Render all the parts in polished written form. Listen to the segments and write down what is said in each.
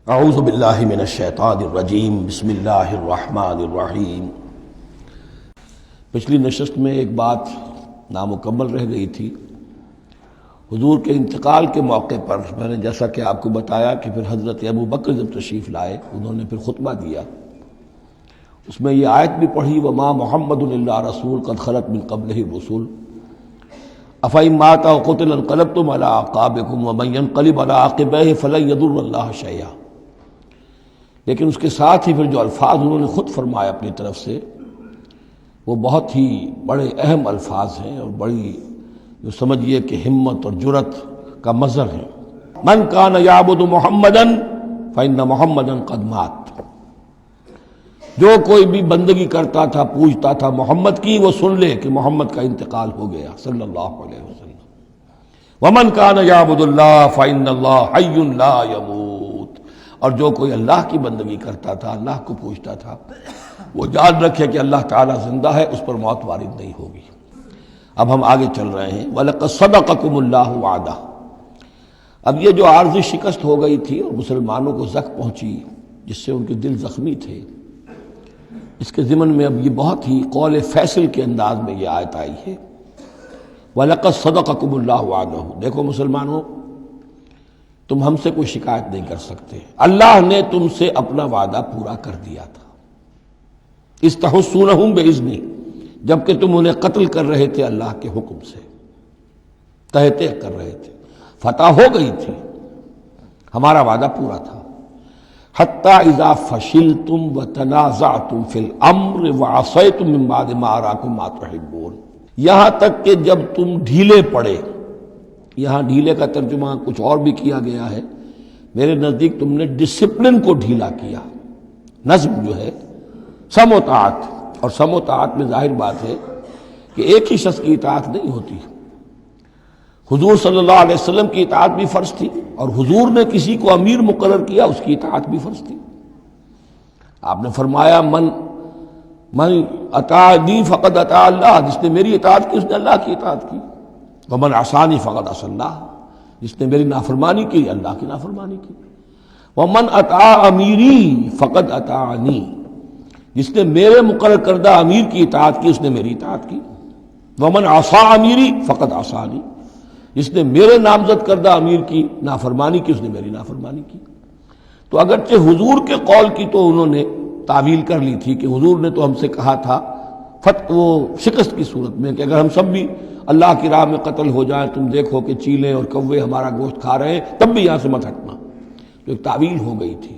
اعوذ باللہ من الشیطان الرجیم بسم اللہ الرحمن الرحیم۔ پچھلی نشست میں ایک بات نامکمل رہ گئی تھی۔ حضور کے انتقال کے موقع پر میں نے جیسا کہ آپ کو بتایا کہ پھر حضرت ابو بکر جب تشریف لائے انہوں نے پھر خطبہ دیا، اس میں یہ آیت بھی پڑھی وما محمد الا رسول قد خلت من قبلہ الرسل افإن مات أو قتل انقلبتم على أعقابكم ومن ينقلب على عقبيه فلن يضر الله شيئا۔ لیکن اس کے ساتھ ہی پھر جو الفاظ انہوں نے خود فرمایا اپنی طرف سے وہ بہت ہی بڑے اہم الفاظ ہیں اور بڑی جو سمجھیے کہ ہمت اور جرت کا مظہر ہے۔ من کان یعبد محمدا فإن محمدا قد مات۔ جو کوئی بھی بندگی کرتا تھا پوجتا تھا محمد کی، وہ سن لے کہ محمد کا انتقال ہو گیا صلی اللہ علیہ وسلم۔ ومن کان یعبد اللہ فإن اللہ حی لا یموت۔ اور جو کوئی اللہ کی بندگی کرتا تھا، اللہ کو پوجتا تھا، وہ یاد رکھے کہ اللہ تعالیٰ زندہ ہے، اس پر موت وارد نہیں ہوگی۔ اب ہم آگے چل رہے ہیں وَلَقَدْ صَدَقَكُمُ اللَّهُ وَعْدَهُ۔ اب یہ جو عارضی شکست ہو گئی تھی اور مسلمانوں کو زخم پہنچی جس سے ان کے دل زخمی تھے، اس کے ضمن میں اب یہ بہت ہی قول فیصل کے انداز میں یہ آیت آئی ہے وَلَقَدْ صَدَقَكُمُ اللَّهُ وَعْدَهُ۔ دیکھو مسلمانوں، تم ہم سے کوئی شکایت نہیں کر سکتے، اللہ نے تم سے اپنا وعدہ پورا کر دیا تھا۔ استحسونہم بإذنہ، جبکہ تم انہیں قتل کر رہے تھے اللہ کے حکم سے، تہتے کر رہے تھے، فتح ہو گئی تھی، ہمارا وعدہ پورا تھا۔ حتی اذا فشلتم وتنازعتم فی الامر وعصیتم من بعد ما اراکم ما تحبون، یہاں تک کہ جب تم ڈھیلے پڑے، یہاں ڈھیلے کا ترجمہ کچھ اور بھی کیا گیا ہے، میرے نزدیک تم نے ڈسپلن کو ڈھیلا کیا۔ نظم جو ہے سم و طاعت، اور سم و طاعت میں ظاہر بات ہے کہ ایک ہی شخص کی اطاعت نہیں ہوتی۔ حضور صلی اللہ علیہ وسلم کی اطاعت بھی فرض تھی، اور حضور نے کسی کو امیر مقرر کیا اس کی اطاعت بھی فرض تھی۔ آپ نے فرمایا من اطاعنی فقد اطاع اللہ، جس نے میری اطاعت کی اس نے اللہ کی اطاعت کی۔ ومن عصانی فقد عصى اللہ، جس نے میری نافرمانی کی اللہ کی نافرمانی کی۔ ومن اطاع امیری فقد اطاعنی، جس نے میرے مقرر کردہ امیر کی اطاعت کی اس نے میری اطاعت کی۔ ومن عصى امیری فقد عصانی، جس نے میرے نامزد کردہ امیر کی نافرمانی کی اس نے میری نافرمانی کی۔ تو اگرچہ حضور کے قول کی تو انہوں نے تعویل کر لی تھی کہ حضور نے تو ہم سے کہا تھا وہ شکست کی صورت میں کہ اگر ہم سب بھی اللہ کی راہ میں قتل ہو جائیں، تم دیکھو کہ چیلیں اور کوے ہمارا گوشت کھا رہے ہیں، تب بھی یہاں سے مت ہٹنا۔ تو ایک تعویل ہو گئی تھی۔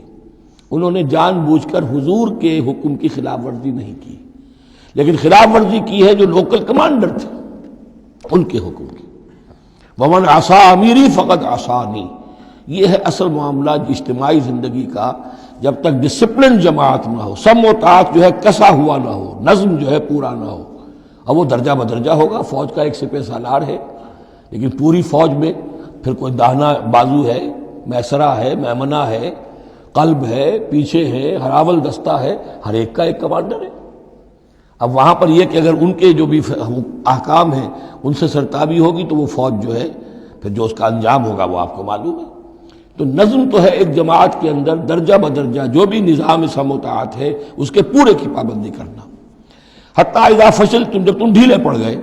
انہوں نے جان بوجھ کر حضور کے حکم کی خلاف ورزی نہیں کی، لیکن خلاف ورزی کی ہے جو لوکل کمانڈر تھے ان کے حکم کی۔ ومن عصى امیری فقد عصانی، یہ ہے اصل معاملہ اجتماعی زندگی کا۔ جب تک ڈسپلن جماعت نہ ہو، سم و طاعت جو ہے کسا ہوا نہ ہو، نظم جو ہے پورا نہ ہو، اب وہ درجہ بدرجہ ہوگا۔ فوج کا ایک سپہ سالار ہے، لیکن پوری فوج میں پھر کوئی داہنا بازو ہے، میسرہ ہے، میمنہ ہے، قلب ہے، پیچھے ہے، ہراول دستہ ہے، ہر ایک کا ایک کمانڈر ہے۔ اب وہاں پر یہ کہ اگر ان کے جو بھی احکام ہیں ان سے سرتابی ہوگی تو وہ فوج جو ہے پھر جو اس کا انجام ہوگا وہ آپ کو معلوم ہے۔ تو نظم تو ہے ایک جماعت کے اندر درجہ بدرجہ جو بھی نظام سم و طاعت ہے اس کے پورے کی پابندی کرنا۔ حتی اذا فشلتم، جب تم ڈھیلے پڑ گئے،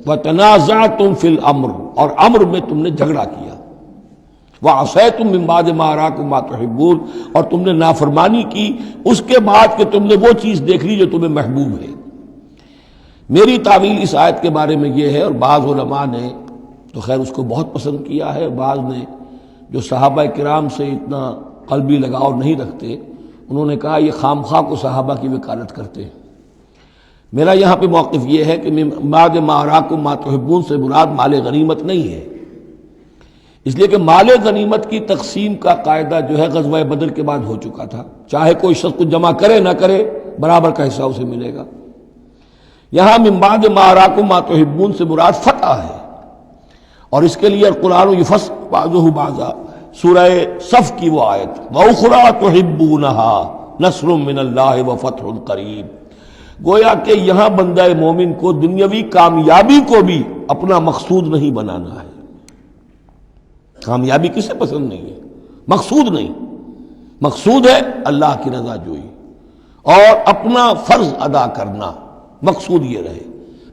وتنازعتم فی الامر، اور امر میں تم نے جھگڑا کیا، وعصیتم من بعد ما اراکم ما تحبون، اور تم نے نافرمانی کی اس کے بعد کہ تم نے وہ چیز دیکھ لی جو تمہیں محبوب ہے۔ میری تعویل اس آیت کے بارے میں یہ ہے، اور بعض علماء نے تو خیر اس کو بہت پسند کیا ہے، بعض نے جو صحابہ کرام سے اتنا قلبی لگاؤ نہیں رکھتے انہوں نے کہا یہ خام خواہ کو صحابہ کی وکالت کرتے ہیں۔ میرا یہاں پہ موقف یہ ہے کہ بعد ما اراکم ما تحبون سے مراد مال غنیمت نہیں ہے، اس لیے کہ مال غنیمت کی تقسیم کا قاعدہ جو ہے غزوہ بدر کے بعد ہو چکا تھا، چاہے کوئی شخص کو جمع کرے نہ کرے برابر کا حصہ اسے ملے گا۔ یہاں من بعد ما اراکم ما تحبون سے مراد فتح ہے، اور اس کے لیے قرآن یفصل بعضہ بعضا، سورہ صف کی وہ آیت وَأُخْرَىٰ تُحِبُّونَهَا نَصْرٌ مِّنَ اللَّهِ وَفَتْحٌ قَرِیب، گویا کہ یہاں بندہ مومن کو دنیاوی کامیابی کو بھی اپنا مقصود نہیں بنانا ہے۔ کامیابی کسے پسند نہیں ہے؟ مقصود نہیں، مقصود ہے اللہ کی رضا جوئی اور اپنا فرض ادا کرنا، مقصود یہ رہے۔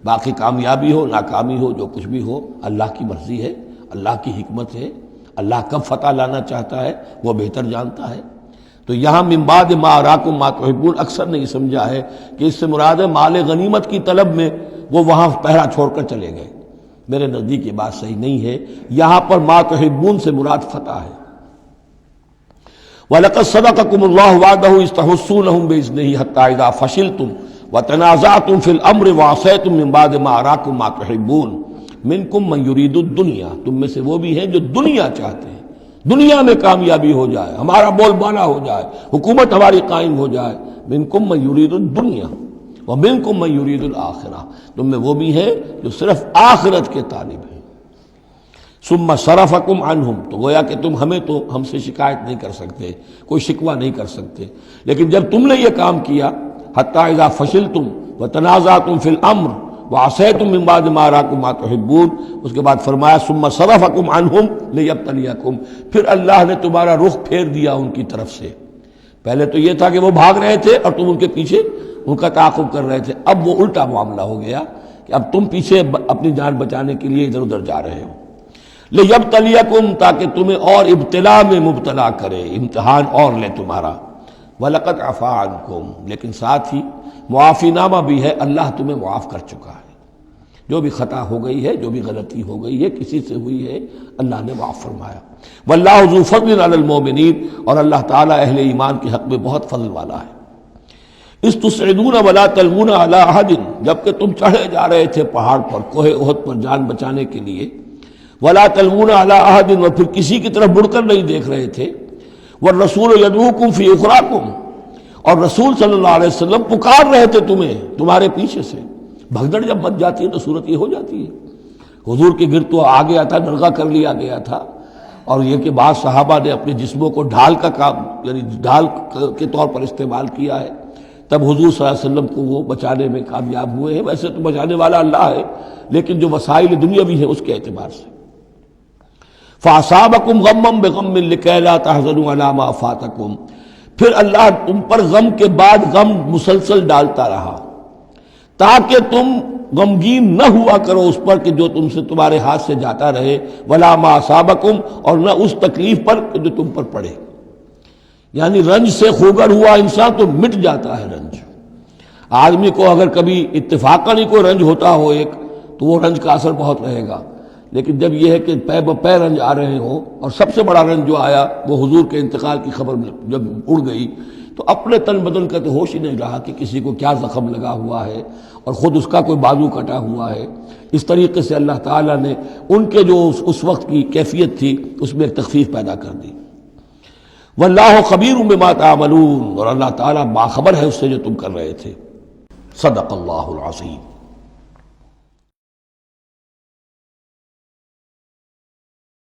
باقی کامیابی ہو ناکامی ہو جو کچھ بھی ہو اللہ کی مرضی ہے، اللہ کی حکمت ہے، اللہ کب فتح لانا چاہتا ہے وہ بہتر جانتا ہے۔ تو یہاں من بعد ما اراکم ما تحبون اکثر نے یہ سمجھا ہے کہ اس سے مراد ہے مال غنیمت کی طلب میں وہ وہاں پہرا چھوڑ کر چلے گئے۔ میرے نزدیک یہ بات صحیح نہیں ہے، یہاں پر ما تحبون سے مراد فتح ہے۔ وَلَقَدْ صَدَقَكُمُ اللَّهُ وَعْدَهُ إِذْ تَحُسُّونَهُم بِإِذْنِهِ حَتَّىٰ إِذَا فَشِلْتُمْ وَتَنَازَعْتُمْ فِي الْأَمْرِ وَعَصَيْتُم مِّن بَعْدِ مَا أَرَاكُم مَّا تُحِبُّونَ مِنكُم مَّن يُرِيدُ الدُّنْيَا، تم میں سے وہ بھی ہیں جو دنیا چاہتے ہیں، دنیا میں کامیابی ہو جائے، ہمارا بول بالا ہو جائے، حکومت ہماری قائم ہو جائے۔ مِنكُم مَّن يُرِيدُ الدُّنْيَا وَمِنكُم مَّن يُرِيدُ الْآخِرَةَ، تم میں وہ بھی ہیں جو صرف آخرت کے طالب ہیں۔ ثم صرفکم عنہم، تو گویا کہ تم ہم سے شکایت نہیں کر سکتے، کوئی شکوہ نہیں کر سکتے، لیکن جب تم نے یہ کام کیا حتی اذا فشلتم وتنازعتم فی الامر وعصیتم من بعد ما اراکم ما تحبون، اس کے بعد فرمایا ثم صرفکم عنہم لیبتلیکم، پھر اللہ نے تمہارا رخ پھیر دیا ان کی طرف سے۔ پہلے تو یہ تھا کہ وہ بھاگ رہے تھے اور تم ان کے پیچھے ان کا تعاقب کر رہے تھے، اب وہ الٹا معاملہ ہو گیا کہ اب تم پیچھے اپنی جان بچانے کے لیے ادھر ادھر جا رہے ہو۔ لیبتلیکم، تاکہ تمہیں اور ابتلا میں مبتلا کرے، امتحان اور لے تمہارا۔ وَلَقَدْ عَفَا عَنْكُمْ، لیکن ساتھ ہی معافی نامہ بھی ہے، اللہ تمہیں معاف کر چکا ہے۔ جو بھی خطا ہو گئی ہے، جو بھی غلطی ہو گئی ہے، کسی سے ہوئی ہے، اللہ نے معاف فرمایا۔ وَاللَّهُ ذُو فَضْلٍ عَلَى الْمُؤْمِنِينَ، اور اللہ تعالیٰ اہل ایمان کے حق میں بہت فضل والا ہے۔ اِذْ تُصْعِدُونَ وَلَا تَلْوُونَ عَلَىٰ أَحَدٍ، جبکہ تم چڑھے جا رہے تھے پہاڑ پر، کوہ احد پر جان بچانے کے لیے، وَلَا تَلْوُونَ عَلَىٰ أَحَدٍ، اور پھر کسی کی طرف مڑ کر نہیں دیکھ رہے تھے، وَالرَّسُولُ يَدْعُوكُمْ فِي أُخْرَاكُمْ، اور رسول صلی اللہ علیہ وسلم پکار رہے تھے تمہیں تمہارے پیچھے سے۔ بھگدڑ جب بچ جاتی ہے تو صورت یہ ہو جاتی ہے۔ حضور کے گرد تو آ گیا تھا، نرغہ کر لیا گیا تھا، اور یہ کہ بعض صحابہ نے اپنے جسموں کو ڈھال کا کام، یعنی ڈھال کے طور پر استعمال کیا ہے، تب حضور صلی اللہ علیہ وسلم کو وہ بچانے میں کامیاب ہوئے ہیں۔ ویسے تو بچانے والا اللہ ہے، لیکن جو وسائل دنیاوی ہیں اس کے اعتبار سے۔ فَأَصَابَكُمْ غَمًّا بِغَمٍّ لِكَيْ لَا تَحْزَنُوا عَلَىٰ مَا فَاتَكُمْ، پھر اللہ تم پر غم کے بعد غم مسلسل ڈالتا رہا تاکہ تم غمگین نہ ہوا کرو اس پر کہ جو تم سے تمہارے ہاتھ سے جاتا رہے، وَلَا مَا أَصَابَكُمْ، اور نہ اس تکلیف پر جو تم پر پڑے۔ یعنی رنج سے خوگر ہوا انسان تو مٹ جاتا ہے رنج۔ آدمی کو اگر کبھی اتفاقاً ہی کوئی رنج ہوتا ہو ایک، تو وہ رنج کا اثر بہت رہے گا، لیکن جب یہ ہے کہ پے بپے رنج آ رہے ہوں، اور سب سے بڑا رنج جو آیا وہ حضور کے انتقال کی خبر جب اڑ گئی، تو اپنے تن بدن کا تو ہوش ہی نہیں رہا کہ کسی کو کیا زخم لگا ہوا ہے، اور خود اس کا کوئی بازو کٹا ہوا ہے۔ اس طریقے سے اللہ تعالیٰ نے ان کے جو اس وقت کی کیفیت تھی اس میں ایک تخفیف پیدا کر دی۔ واللہ خبیر بما تعملون، اور اللہ تعالیٰ باخبر ہے اس سے جو تم کر رہے تھے۔ صدق اللہ العظیم۔